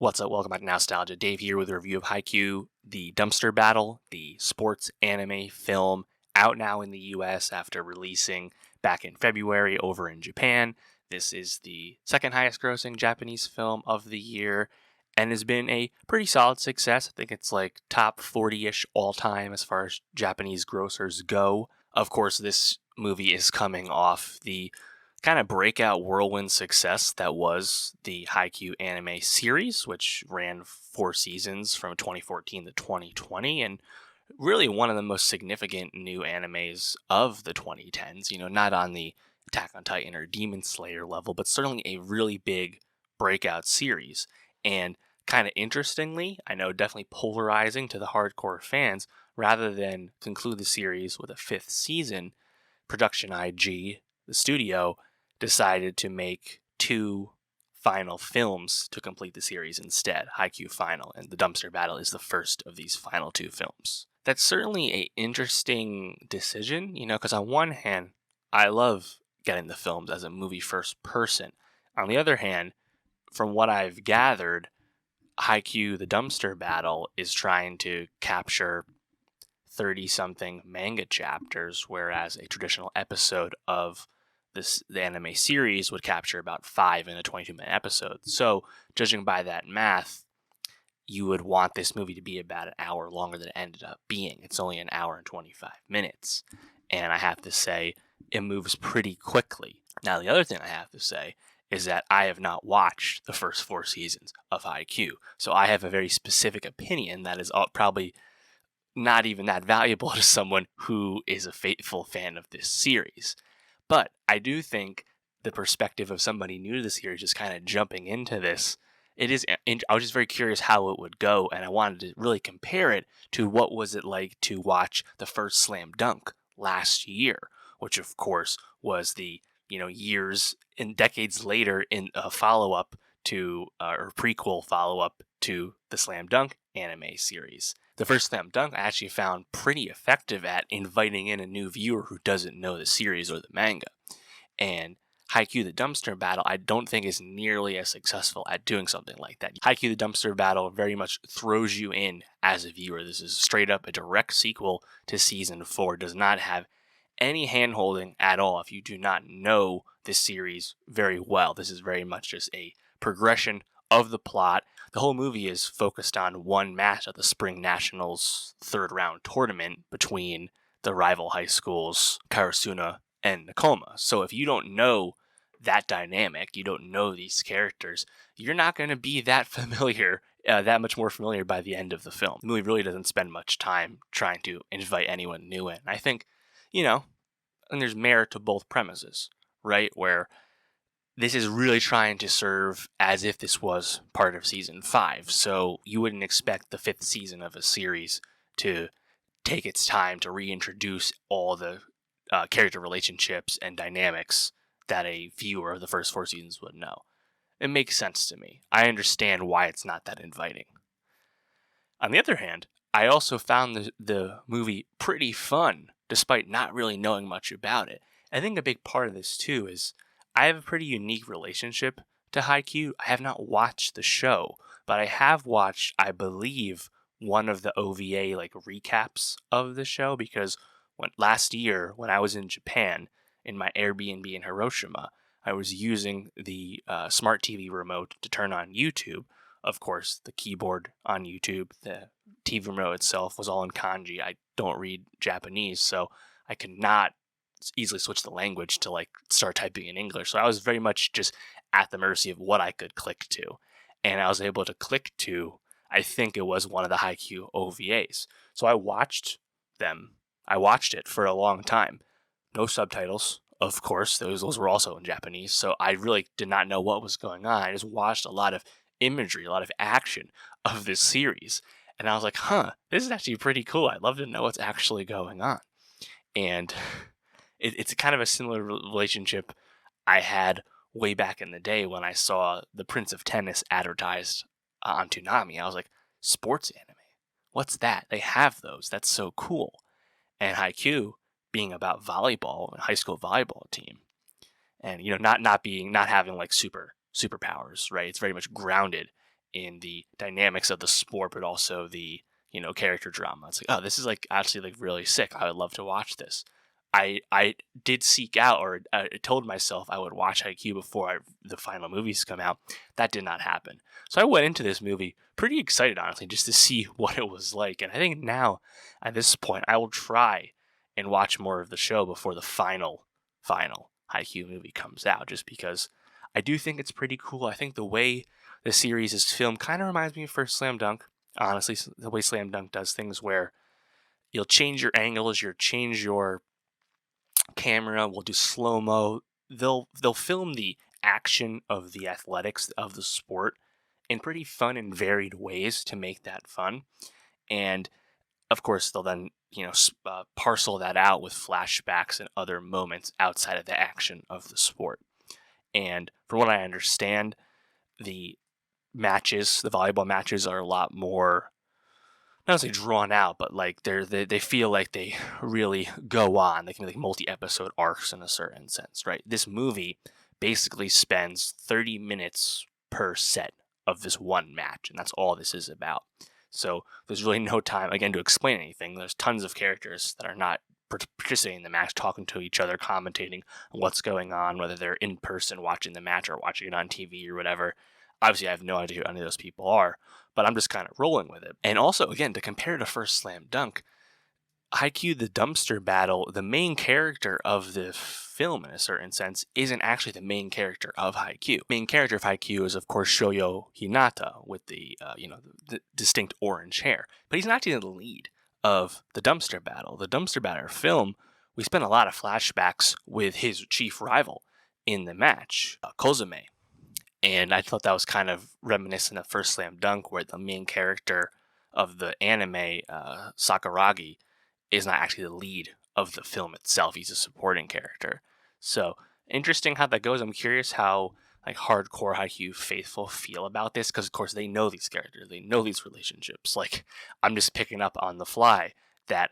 What's up? Welcome back to Nowstalgia. Dave here with a review of Haikyuu, the dumpster battle, the sports anime film out now in the US after releasing back in February over in Japan. This is the second highest grossing Japanese film of the year and has been a pretty solid success. I think it's like top 40-ish all time as far as Japanese grossers go. Of course, this movie is coming off the kind of breakout whirlwind success that was the Haikyuu anime series, which ran 4 seasons from 2014 to 2020, and really one of the most significant new animes of the 2010s. Not on the Attack on Titan or Demon Slayer level, but certainly a really big breakout series. And kind of interestingly, I know definitely polarizing to the hardcore fans, rather than conclude the series with a 5th season, Production IG, the studio, decided to make 2 final films to complete the series instead. Haikyuu Final and The Dumpster Battle is the first of these final 2 films. That's certainly an interesting decision, because on one hand, I love getting the films as a movie first person. On the other hand, from what I've gathered, Haikyuu The Dumpster Battle is trying to capture 30-something manga chapters, whereas a traditional episode of the anime series would capture about 5 in a 22-minute episode. So, judging by that math, you would want this movie to be about an hour longer than it ended up being. It's only an hour and 25 minutes. And I have to say, it moves pretty quickly. Now, the other thing I have to say is that I have not watched the first 4 seasons of Haikyuu. So I have a very specific opinion that is probably not even that valuable to someone who is a faithful fan of this series. But I do think the perspective of somebody new to the series, just kind of jumping into this, I was just very curious how it would go, and I wanted to really compare it to what was it like to watch the first Slam Dunk last year, which of course was the years and decades later in a follow-up to or prequel follow-up to the Slam Dunk anime series. The first Slam Dunk I actually found pretty effective at inviting in a new viewer who doesn't know the series or the manga. And Haikyuu The Dumpster Battle, I don't think is nearly as successful at doing something like that. Haikyuu The Dumpster Battle very much throws you in as a viewer. This is straight up a direct sequel to Season 4. It does not have any hand-holding at all if you do not know this series very well. This is very much just a progression of the plot. The whole movie is focused on one match at the Spring Nationals 3rd round tournament between the rival high schools Karasuna and Nakoma. So if you don't know that dynamic, you don't know these characters, you're not going to be that familiar, that much more familiar by the end of the film. The movie really doesn't spend much time trying to invite anyone new in. I think, and there's merit to both premises, right? Where this is really trying to serve as if this was part of Season 5. So you wouldn't expect the 5th season of a series to take its time to reintroduce all the character relationships and dynamics that a viewer of the first 4 seasons would know. It makes sense to me. I understand why it's not that inviting. On the other hand, I also found the movie pretty fun, despite not really knowing much about it. I think a big part of this, too, is I have a pretty unique relationship to Haikyuu. I have not watched the show, but I have watched, I believe, one of the OVA recaps of the show, because last year when I was in Japan in my Airbnb in Hiroshima, I was using the smart TV remote to turn on YouTube. Of course, the keyboard on YouTube, the TV remote itself was all in kanji. I don't read Japanese, so I could not easily switch the language to start typing in English. So I was very much just at the mercy of what I could click to. And I was able to click to, I think it was one of the Haikyuu OVAs. So I watched them. I watched it for a long time. No subtitles, of course. Those were also in Japanese. So I really did not know what was going on. I just watched a lot of imagery, a lot of action of this series. And I was like, this is actually pretty cool. I'd love to know what's actually going on. And it's kind of a similar relationship I had way back in the day when I saw the Prince of Tennis advertised on Toonami. I was like, sports anime? What's that? They have those. That's so cool. And Haikyuu being about volleyball, a high school volleyball team, and not having superpowers, right? It's very much grounded in the dynamics of the sport, but also the, character drama. It's like, oh, this is like actually like really sick. I would love to watch this. I did seek out, or I told myself I would watch Haikyuu before the final movies come out. That did not happen. So I went into this movie pretty excited, honestly, just to see what it was like. And I think now, at this point, I will try and watch more of the show before the final Haikyuu movie comes out, just because I do think it's pretty cool. I think the way the series is filmed kind of reminds me of First Slam Dunk. Honestly, the way Slam Dunk does things, where you'll change your angles, you'll change your camera, we'll do slow-mo. They'll film the action of the athletics of the sport in pretty fun and varied ways to make that fun. And of course, they'll then parcel that out with flashbacks and other moments outside of the action of the sport. And from what I understand, the volleyball matches are a lot more, not necessarily drawn out, but like they feel like they really go on. They can be like multi-episode arcs in a certain sense, right? This movie basically spends 30 minutes per set of this one match, and that's all this is about. So there's really no time, again, to explain anything. There's tons of characters that are not participating in the match, talking to each other, commentating on what's going on, whether they're in person watching the match or watching it on TV or whatever. Obviously, I have no idea who any of those people are, but I'm just kind of rolling with it. And also, again, to compare to First Slam Dunk, Haikyuu, the dumpster battle, the main character of the film, in a certain sense, isn't actually the main character of Haikyuu. The main character of Haikyuu is, of course, Shoyo Hinata with the distinct orange hair. But he's not actually the lead of the dumpster battle. The dumpster battle film, we spent a lot of flashbacks with his chief rival in the match, Kozume. And I thought that was kind of reminiscent of First Slam Dunk, where the main character of the anime, Sakuragi, is not actually the lead of the film itself. He's a supporting character. So interesting how that goes. I'm curious how like hardcore Haikyuu faithful feel about this, because of course they know these characters, they know these relationships. Like, I'm just picking up on the fly that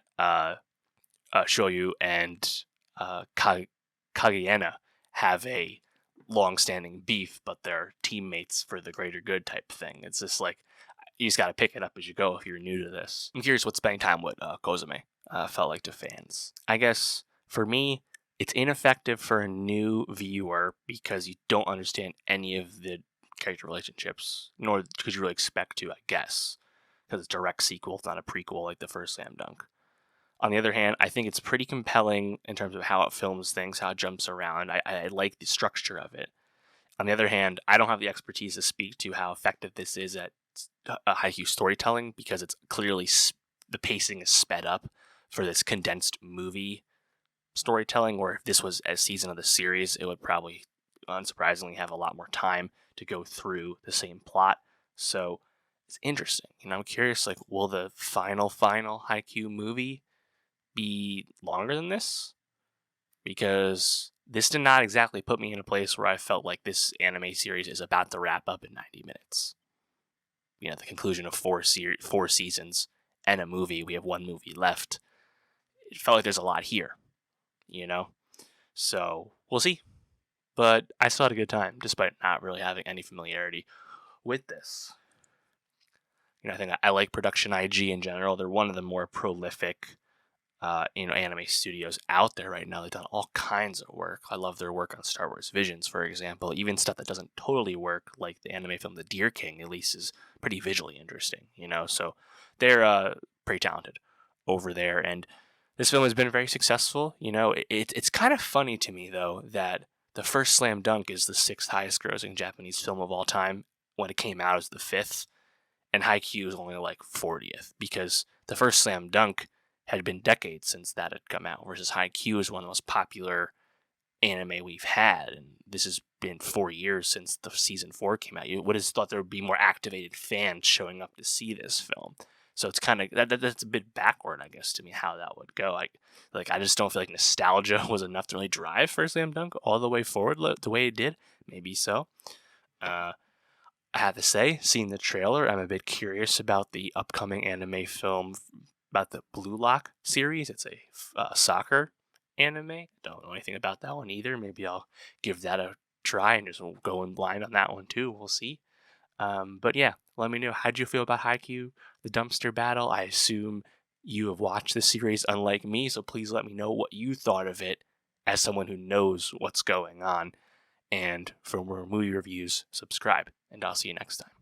Shoyu and Kageyena have a long-standing beef, but they're teammates for the greater good type thing. It's just like, you just got to pick it up as you go if you're new to this. I'm curious what spending time with Kozume felt like to fans. I guess for me, it's ineffective for a new viewer because you don't understand any of the character relationships, nor could you really expect to, I guess, because it's a direct sequel, it's not a prequel like the first Slam Dunk. On the other hand, I think it's pretty compelling in terms of how it films things, how it jumps around. I like the structure of it. On the other hand, I don't have the expertise to speak to how effective this is at Haikyuu storytelling, because it's clearly the pacing is sped up for this condensed movie storytelling, where if this was a season of the series, it would probably, unsurprisingly, have a lot more time to go through the same plot. So it's interesting. I'm curious, like, will the final Haikyuu movie be longer than this? Because this did not exactly put me in a place where I felt like this anime series is about to wrap up in 90 minutes. The conclusion of four seasons and a movie. We have one movie left. It felt like there's a lot here, So we'll see. But I still had a good time, despite not really having any familiarity with this. I think I like Production IG in general. They're one of the more prolific anime studios out there right now. They've done all kinds of work. I love their work on Star Wars Visions, for example. Even stuff that doesn't totally work, like the anime film The Deer King, at least is pretty visually interesting, So they're pretty talented over there. And this film has been very successful. It's kind of funny to me, though, that the first Slam Dunk is the 6th highest grossing Japanese film of all time. When it came out, it was the 5th. And Haikyuu is only like 40th, because the first Slam Dunk had been decades since that had come out, versus Haikyuu is one of the most popular anime we've had, and this has been 4 years since the season 4 came out. You would have thought there would be more activated fans showing up to see this film. So it's kind of that's a bit backward, I guess, to me, how that would go. I just don't feel like nostalgia was enough to really drive First Slam Dunk all the way forward the way it did. Maybe so. I have to say, seeing the trailer, I'm a bit curious about the upcoming anime film about the Blue Lock series. It's a soccer anime. Don't know anything about that one either. Maybe I'll give that a try and just go in blind on that one too. We'll see. But yeah, Let me know, how'd you feel about Haikyuu, the dumpster battle? I assume you have watched the series unlike me, so please let me know what you thought of it as someone who knows what's going on. And for more movie reviews, subscribe, and I'll see you next time.